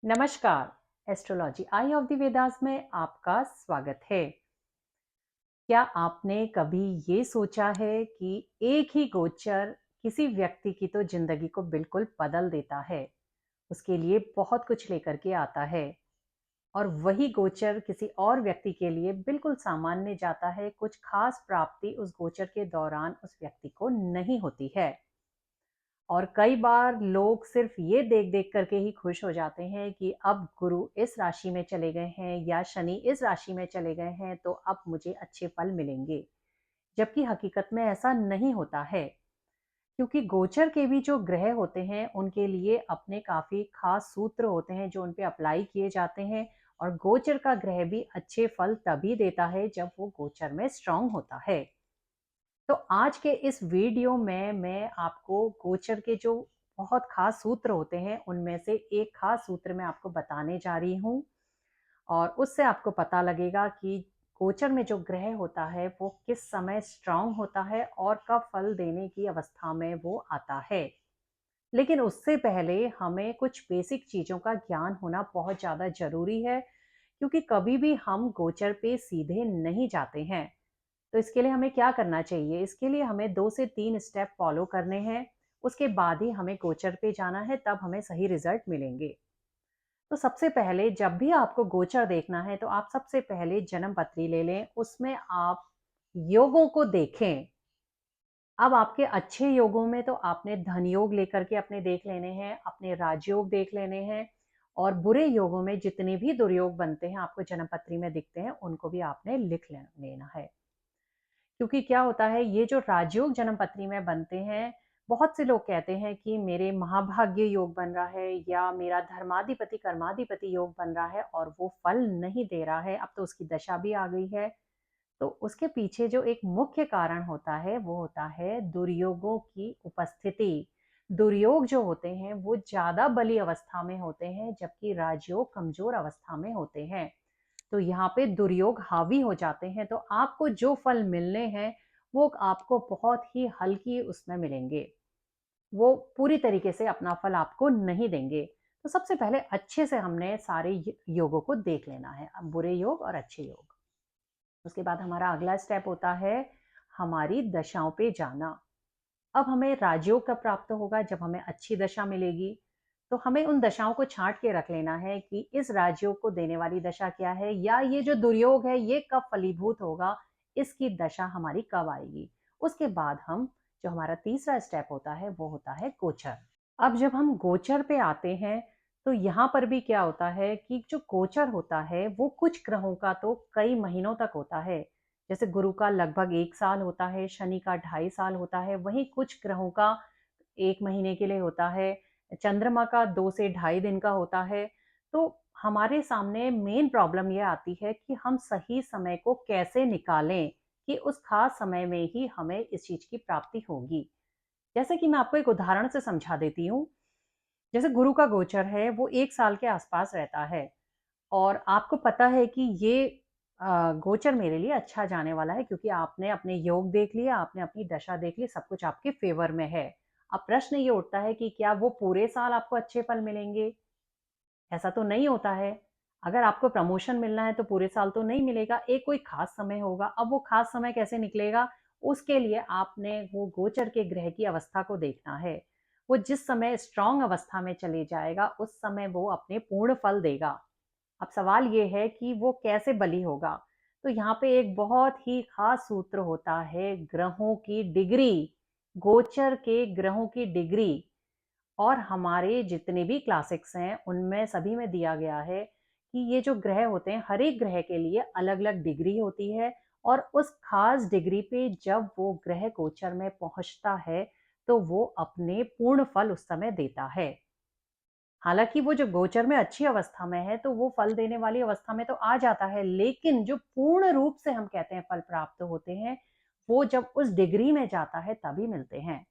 नमस्कार। Astrology I of the Vedas में आपका स्वागत है। क्या आपने कभी ये सोचा है कि एक ही गोचर किसी व्यक्ति की तो जिंदगी को बिल्कुल बदल देता है, उसके लिए बहुत कुछ लेकर के आता है। और वही गोचर किसी और व्यक्ति के लिए बिल्कुल सामान्य जाता है, कुछ खास प्राप्ति उस गोचर के दौरान उस व्यक्ति को नहीं होती है। और कई बार लोग सिर्फ ये देख देख करके ही खुश हो जाते हैं कि अब गुरु इस राशि में चले गए हैं या शनि इस राशि में चले गए हैं तो अब मुझे अच्छे फल मिलेंगे। जबकि हकीकत में ऐसा नहीं होता है, क्योंकि गोचर के भी जो ग्रह होते हैं उनके लिए अपने काफी खास सूत्र होते हैं जो उन पे अप्लाई किए जाते हैं। और गोचर का ग्रह भी अच्छे फल तभी देता है जब वो गोचर में स्ट्रांग होता है। तो आज के इस वीडियो में मैं आपको गोचर के जो बहुत खास सूत्र होते हैं उनमें से एक खास सूत्र मैं आपको बताने जा रही हूँ। और उससे आपको पता लगेगा कि गोचर में जो ग्रह होता है वो किस समय स्ट्रांग होता है और कब फल देने की अवस्था में वो आता है। लेकिन उससे पहले हमें कुछ बेसिक चीज़ों का ज्ञान होना बहुत ज़्यादा ज़रूरी है, क्योंकि कभी भी हम गोचर पे सीधे नहीं जाते हैं। तो इसके लिए हमें क्या करना चाहिए? इसके लिए हमें 2 से 3 स्टेप फॉलो करने हैं, उसके बाद ही हमें गोचर पे जाना है, तब हमें सही रिज़ल्ट मिलेंगे। तो सबसे पहले जब भी आपको गोचर देखना है, तो आप सबसे पहले जन्म पत्री ले लें, उसमें आप योगों को देखें। अब आपके अच्छे योगों में तो आपने धन योग लेकर के अपने देख लेने हैं, अपने राजयोग देख लेने हैं। और बुरे योगों में जितने भी दुर्योग बनते हैं, आपको जन्म पत्री में दिखते हैं, उनको भी आपने लिख लेना है। क्योंकि क्या होता है, ये जो राजयोग जन्म पत्री में बनते हैं, बहुत से लोग कहते हैं कि मेरे महाभाग्य योग बन रहा है या मेरा धर्माधिपति कर्माधिपति योग बन रहा है और वो फल नहीं दे रहा है, अब तो उसकी दशा भी आ गई है। तो उसके पीछे जो एक मुख्य कारण होता है वो होता है दुर्योगों की उपस्थिति। दुर्योग जो होते हैं वो ज्यादा बली अवस्था में होते हैं, जबकि राजयोग कमजोर अवस्था में होते हैं। तो यहाँ पे दुर्योग हावी हो जाते हैं, तो आपको जो फल मिलने हैं वो आपको बहुत ही हल्की उसमें मिलेंगे। वो पूरी तरीके से अपना फल आपको नहीं देंगे। तो सबसे पहले अच्छे से हमने सारे योगों को देख लेना है, बुरे योग और अच्छे योग। उसके बाद हमारा अगला स्टेप होता है हमारी दशाओं पे जाना। अब हमें राजयोग कब प्राप्त होगा? जब हमें अच्छी दशा मिलेगी। तो हमें उन दशाओं को छांट के रख लेना है कि इस राजयोग को देने वाली दशा क्या है, या ये जो दुर्योग है ये कब फलीभूत होगा, इसकी दशा हमारी कब आएगी। उसके बाद हम जो हमारा तीसरा स्टेप होता है वो होता है गोचर। अब जब हम गोचर पे आते हैं, तो यहाँ पर भी क्या होता है कि जो गोचर होता है वो कुछ ग्रहों का तो कई महीनों तक होता है। जैसे गुरु का लगभग 1 साल होता है, शनि का 2.5 साल होता है, वहीं कुछ ग्रहों का 1 महीने के लिए होता है, चंद्रमा का 2 से ढाई दिन का होता है। तो हमारे सामने मेन प्रॉब्लम ये आती है कि हम सही समय को कैसे निकालें कि उस खास समय में ही हमें इस चीज की प्राप्ति होगी। जैसे कि मैं आपको एक उदाहरण से समझा देती हूँ। जैसे गुरु का गोचर है वो 1 साल के आसपास रहता है, और आपको पता है कि ये गोचर मेरे लिए अच्छा जाने वाला है, क्योंकि आपने अपने योग देख लिया, आपने अपनी दशा देख ली, सब कुछ आपके फेवर में है। अब प्रश्न ये उठता है कि क्या वो पूरे साल आपको अच्छे फल मिलेंगे? ऐसा तो नहीं होता है। अगर आपको प्रमोशन मिलना है तो पूरे साल तो नहीं मिलेगा, एक कोई खास समय होगा। अब वो खास समय कैसे निकलेगा? उसके लिए आपने वो गोचर के ग्रह की अवस्था को देखना है। वो जिस समय स्ट्रांग अवस्था में चले जाएगा उस समय वो अपने पूर्ण फल देगा। अब सवाल ये है कि वो कैसे बली होगा? तो यहाँ पे एक बहुत ही खास सूत्र होता है, ग्रहों की डिग्री। गोचर के ग्रहों की डिग्री। और हमारे जितने भी क्लासिक्स हैं उनमें सभी में दिया गया है कि ये जो ग्रह होते हैं, हर एक ग्रह के लिए अलग अलग डिग्री होती है। और उस खास डिग्री पे जब वो ग्रह गोचर में पहुंचता है तो वो अपने पूर्ण फल उस समय देता है। हालांकि वो जो गोचर में अच्छी अवस्था में है तो वो फल देने वाली अवस्था में तो आ जाता है, लेकिन जो पूर्ण रूप से हम कहते हैं फल प्राप्त होते हैं, वो जब उस डिग्री में जाता है तभी मिलते हैं।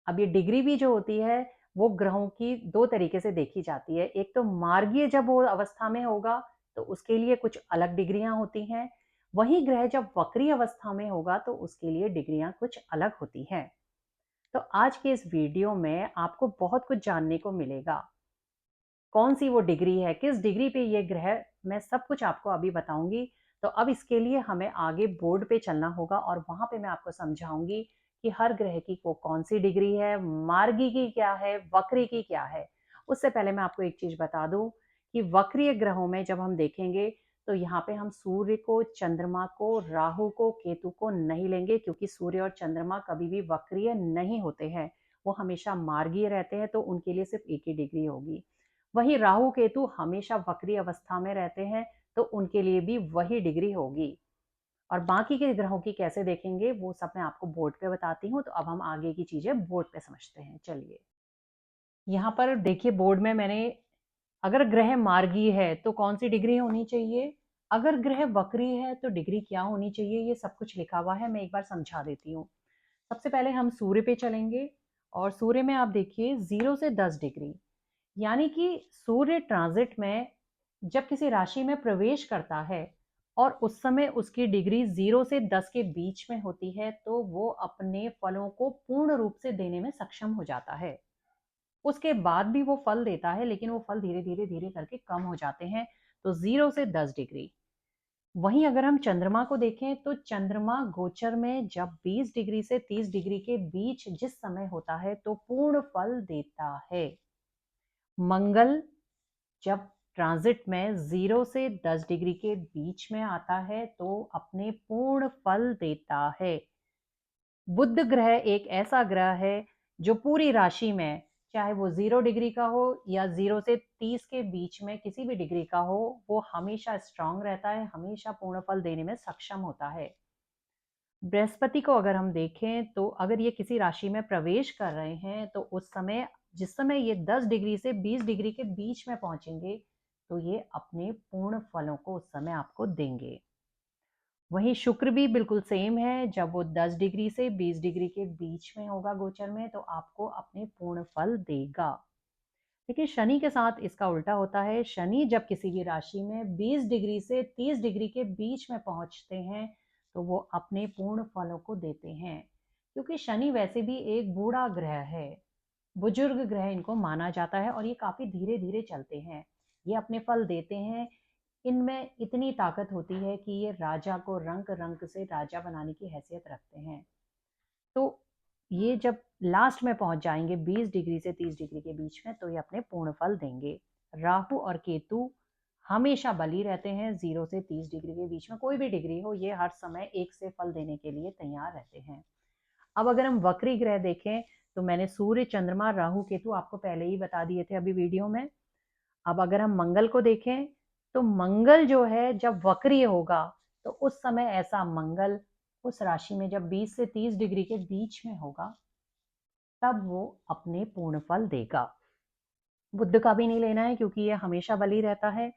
अब ये डिग्री भी जो होती है वो ग्रहों की दो तरीके से देखी जाती है। एक तो मार्गीय जब वो अवस्था में होगा तो उसके लिए कुछ अलग डिग्रियां होती हैं। वही ग्रह जब वक्री अवस्था में होगा तो उसके लिए डिग्रियां कुछ अलग होती हैं। तो आज के इस वीडियो में आपको बहुत कुछ जानने को मिलेगा। कौन सी वो डिग्री है, किस डिग्री पे ये ग्रह, मैं सब कुछ आपको अभी बताऊंगी। तो अब इसके लिए हमें आगे बोर्ड पे चलना होगा और वहां पे मैं आपको समझाऊंगी कि हर ग्रह की वो कौन सी डिग्री है, मार्गी की क्या है, वक्री की क्या है। उससे पहले मैं आपको एक चीज बता दूं कि वक्रीय ग्रहों में जब हम देखेंगे तो यहाँ पे हम सूर्य को, चंद्रमा को, राहु को, केतु को नहीं लेंगे, क्योंकि सूर्य और चंद्रमा कभी भी वक्रीय नहीं होते हैं, वो हमेशा मार्गीय रहते हैं, तो उनके लिए सिर्फ एक ही डिग्री होगी। वहीं राहु केतु हमेशा वक्री अवस्था में रहते हैं, तो उनके लिए भी वही डिग्री होगी। और बाकी के ग्रहों की कैसे देखेंगे वो सब मैं आपको बोर्ड पे बताती हूँ। तो अब हम आगे की चीजें बोर्ड पे समझते हैं। चलिए, यहाँ पर देखिए बोर्ड में मैंने, अगर ग्रह मार्गी है तो कौन सी डिग्री होनी चाहिए, अगर ग्रह वक्री है तो डिग्री क्या होनी चाहिए, ये सब कुछ लिखा हुआ है। मैं एक बार समझा देती हूँ। सबसे पहले हम सूर्य पे चलेंगे और सूर्य में आप देखिए 0 से 10 डिग्री, यानी कि सूर्य ट्रांजिट में जब किसी राशि में प्रवेश करता है और उस समय उसकी डिग्री 0 से 10 के बीच में होती है, तो वो अपने फलों को पूर्ण रूप से देने में सक्षम हो जाता है। उसके बाद भी वो फल देता है, लेकिन वो फल धीरे धीरे धीरे करके कम हो जाते हैं। तो 0 से 10 डिग्री। वहीं अगर हम चंद्रमा को देखें तो चंद्रमा गोचर में जब 20 डिग्री से 30 डिग्री के बीच जिस समय होता है तो पूर्ण फल देता है। मंगल जब ट्रांजिट में 0 से 10 डिग्री के बीच में आता है तो अपने पूर्ण फल देता है। बुध ग्रह एक ऐसा ग्रह है जो पूरी राशि में, चाहे वो 0 डिग्री का हो या 0 से 30 के बीच में किसी भी डिग्री का हो, वो हमेशा स्ट्रांग रहता है, हमेशा पूर्ण फल देने में सक्षम होता है। बृहस्पति को अगर हम देखें तो अगर ये किसी राशि में प्रवेश कर रहे हैं तो उस समय, जिस समय ये 10 डिग्री से 20 डिग्री के बीच में पहुंचेंगे, तो ये अपने पूर्ण फलों को उस समय आपको देंगे। वहीं शुक्र भी बिल्कुल सेम है, जब वो 10 डिग्री से 20 डिग्री के बीच में होगा गोचर में तो आपको अपने पूर्ण फल देगा। लेकिन शनि के साथ इसका उल्टा होता है। शनि जब किसी भी राशि में 20 डिग्री से 30 डिग्री के बीच में पहुंचते हैं तो वो अपने पूर्ण फलों को देते हैं, क्योंकि शनि वैसे भी एक बूढ़ा ग्रह है, बुजुर्ग ग्रह इनको माना जाता है और ये काफी धीरे धीरे चलते हैं। ये अपने फल देते हैं, इनमें इतनी ताकत होती है कि ये राजा को रंक रंक से राजा बनाने की हैसियत रखते हैं। तो ये जब लास्ट में पहुंच जाएंगे 20 डिग्री से 30 डिग्री के बीच में तो ये अपने पूर्ण फल देंगे। राहु और केतु हमेशा बली रहते हैं, 0 से 30 डिग्री के बीच में कोई भी डिग्री हो, ये हर समय एक से फल देने के लिए तैयार रहते हैं। अब अगर हम वक्री ग्रह देखें तो मैंने सूर्य, चंद्रमा, राहु, केतु आपको पहले ही बता दिए थे अभी वीडियो में। अब अगर हम मंगल को देखें तो मंगल जो है जब वक्रीय होगा तो उस समय ऐसा मंगल उस राशि में जब 20 से 30 डिग्री के बीच में होगा तब वो अपने पूर्ण फल देगा। बुध का भी नहीं लेना है क्योंकि ये हमेशा बली रहता है।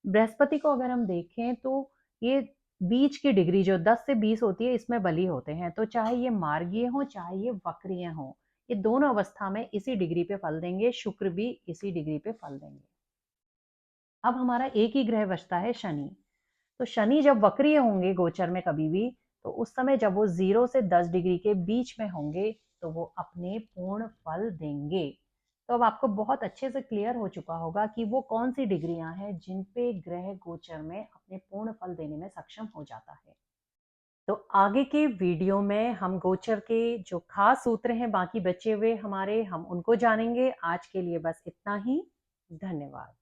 बृहस्पति को अगर हम देखें तो ये बीच की डिग्री जो 10 से 20 होती है इसमें बली होते हैं, तो चाहे ये मार्गीय हो चाहे ये वक्रीय हो, ये दोनों अवस्था में इसी डिग्री पे फल देंगे। शुक्र भी इसी डिग्री पे फल देंगे। अब हमारा एक ही ग्रह बचता है शनि। तो शनि जब वक्रीय होंगे गोचर में कभी भी, तो उस समय जब वो 0 से 10 डिग्री के बीच में होंगे तो वो अपने पूर्ण फल देंगे। तो अब आपको बहुत अच्छे से क्लियर हो चुका होगा कि वो कौन सी डिग्रियां हैं जिन पे ग्रह गोचर में अपने पूर्ण फल देने में सक्षम हो जाता है। तो आगे के वीडियो में हम गोचर के जो खास सूत्र हैं बाकी बचे हुए हमारे, हम उनको जानेंगे। आज के लिए बस इतना ही। धन्यवाद।